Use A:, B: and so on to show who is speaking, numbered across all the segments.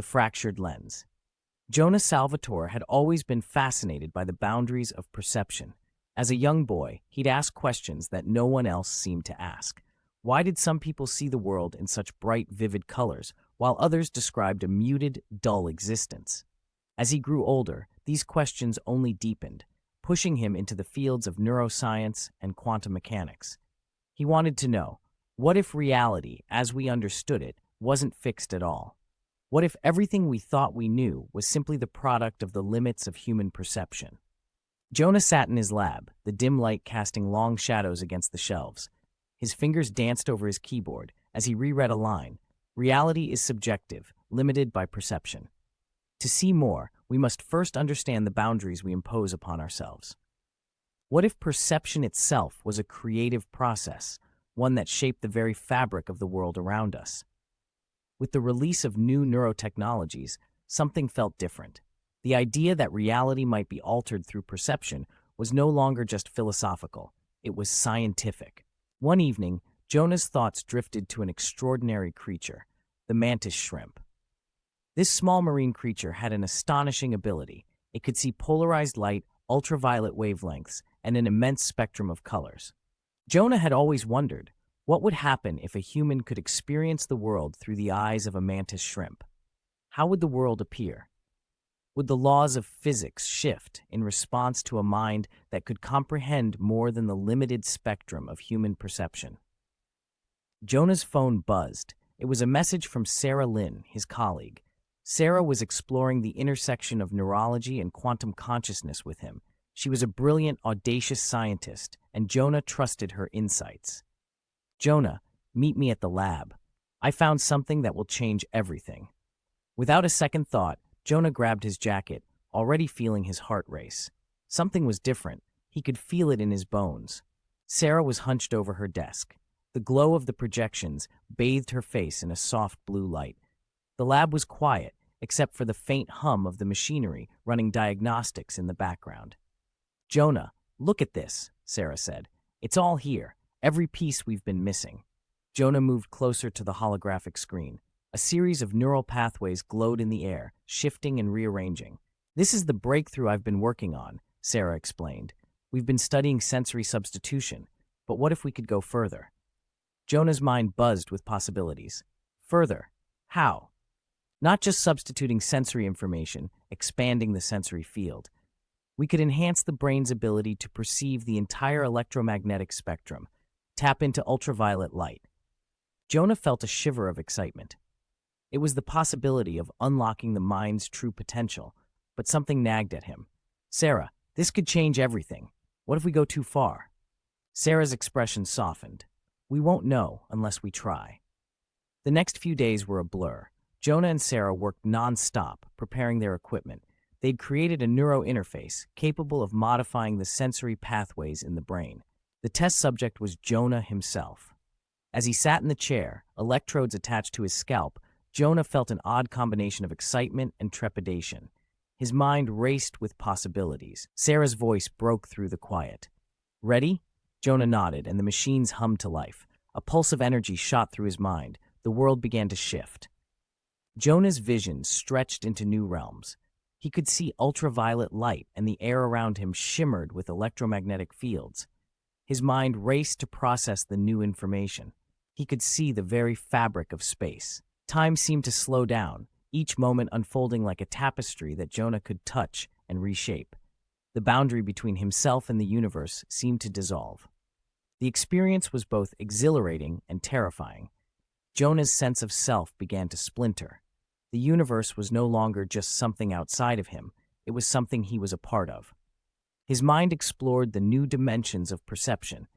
A: the fractured lens. Jonah Salvatore had always been fascinated by the boundaries of perception. As a young boy, he'd ask questions that no one else seemed to ask. Why did some people see the world in such bright, vivid colors, while others described a muted, dull existence? As he grew older, these questions only deepened, pushing him into the fields of neuroscience and quantum mechanics. He wanted to know, what if reality, as we understood it, wasn't fixed at all? What if everything we thought we knew was simply the product of the limits of human perception? Jonah sat in his lab, the dim light casting long shadows against the shelves. His fingers danced over his keyboard as he reread a line. Reality is subjective, limited by perception. To see more, we must first understand the boundaries we impose upon ourselves. What if perception itself was a creative process, one that shaped the very fabric of the world around us? With the release of new neurotechnologies, something felt different. The idea that reality might be altered through perception was no longer just philosophical, it was scientific. One evening, Jonah's thoughts drifted to an extraordinary creature, the mantis shrimp. This small marine creature had an astonishing ability. It could see polarized light, ultraviolet wavelengths, and an immense spectrum of colors. Jonah had always wondered, what would happen if a human could experience the world through the eyes of a mantis shrimp? How would the world appear? Would the laws of physics shift in response to a mind that could comprehend more than the limited spectrum of human perception? Jonah's phone buzzed. It was a message from Sarah Lynn, his colleague. Sarah was exploring the intersection of neurology and quantum consciousness with him. She was a brilliant, audacious scientist, and Jonah trusted her insights. Jonah, meet me at the lab. I found something that will change everything. Without a second thought, Jonah grabbed his jacket, already feeling his heart race. Something was different. He could feel it in his bones. Sarah was hunched over her desk. The glow of the projections bathed her face in a soft blue light. The lab was quiet, except for the faint hum of the machinery running diagnostics in the background. Jonah, look at this, Sarah said. It's all here, every piece we've been missing. Jonah moved closer to the holographic screen. A series of neural pathways glowed in the air, shifting and rearranging. This is the breakthrough I've been working on, Sarah explained. We've been studying sensory substitution, but what if we could go further? Jonah's mind buzzed with possibilities. Further? How? Not just substituting sensory information, expanding the sensory field. We could enhance the brain's ability to perceive the entire electromagnetic spectrum, tap into ultraviolet light. Jonah felt a shiver of excitement. It was the possibility of unlocking the mind's true potential, but something nagged at him. Sarah, this could change everything. What if we go too far? Sarah's expression softened. We won't know unless we try. The next few days were a blur. Jonah and Sarah worked non-stop, preparing their equipment. They'd created a neurointerface capable of modifying the sensory pathways in the brain. The test subject was Jonah himself. As he sat in the chair, electrodes attached to his scalp, Jonah felt an odd combination of excitement and trepidation. His mind raced with possibilities. Sarah's voice broke through the quiet. Ready? Jonah nodded, and the machines hummed to life. A pulse of energy shot through his mind. The world began to shift. Jonah's vision stretched into new realms. He could see ultraviolet light, and the air around him shimmered with electromagnetic fields. His mind raced to process the new information. He could see the very fabric of space. Time seemed to slow down, each moment unfolding like a tapestry that Jonah could touch and reshape. The boundary between himself and the universe seemed to dissolve. The experience was both exhilarating and terrifying. Jonah's sense of self began to splinter. The universe was no longer just something outside of him, it was something he was a part of. His mind explored the new dimensions of perception.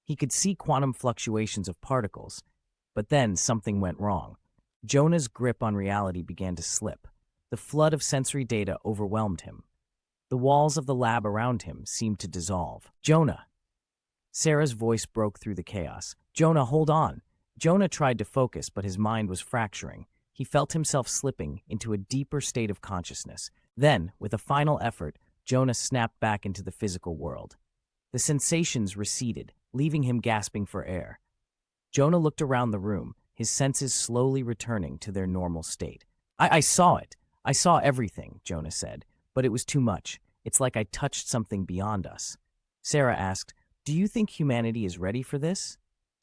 A: He could see quantum fluctuations of particles, but then something went wrong. Jonah's grip on reality began to slip. The flood of sensory data overwhelmed him. The walls of the lab around him seemed to dissolve. Jonah! Sarah's voice broke through the chaos. Jonah, hold on! Jonah tried to focus, but his mind was fracturing. He felt himself slipping into a deeper state of consciousness. Then, with a final effort, Jonah snapped back into the physical world. The sensations receded, leaving him gasping for air. Jonah looked around the room, his senses slowly returning to their normal state. I saw it. I saw everything, Jonah said, but it was too much. It's like I touched something beyond us. Sarah asked, do you think humanity is ready for this?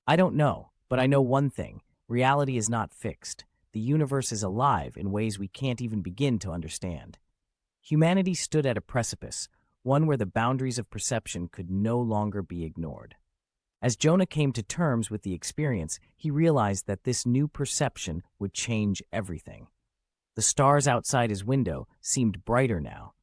A: I don't know, but I know one thing. Reality is not fixed. The universe is alive in ways we can't even begin to understand. Humanity stood at a precipice, one where the boundaries of perception could no longer be ignored. As Jonah came to terms with the experience, he realized that this new perception would change everything. The stars outside his window seemed brighter now,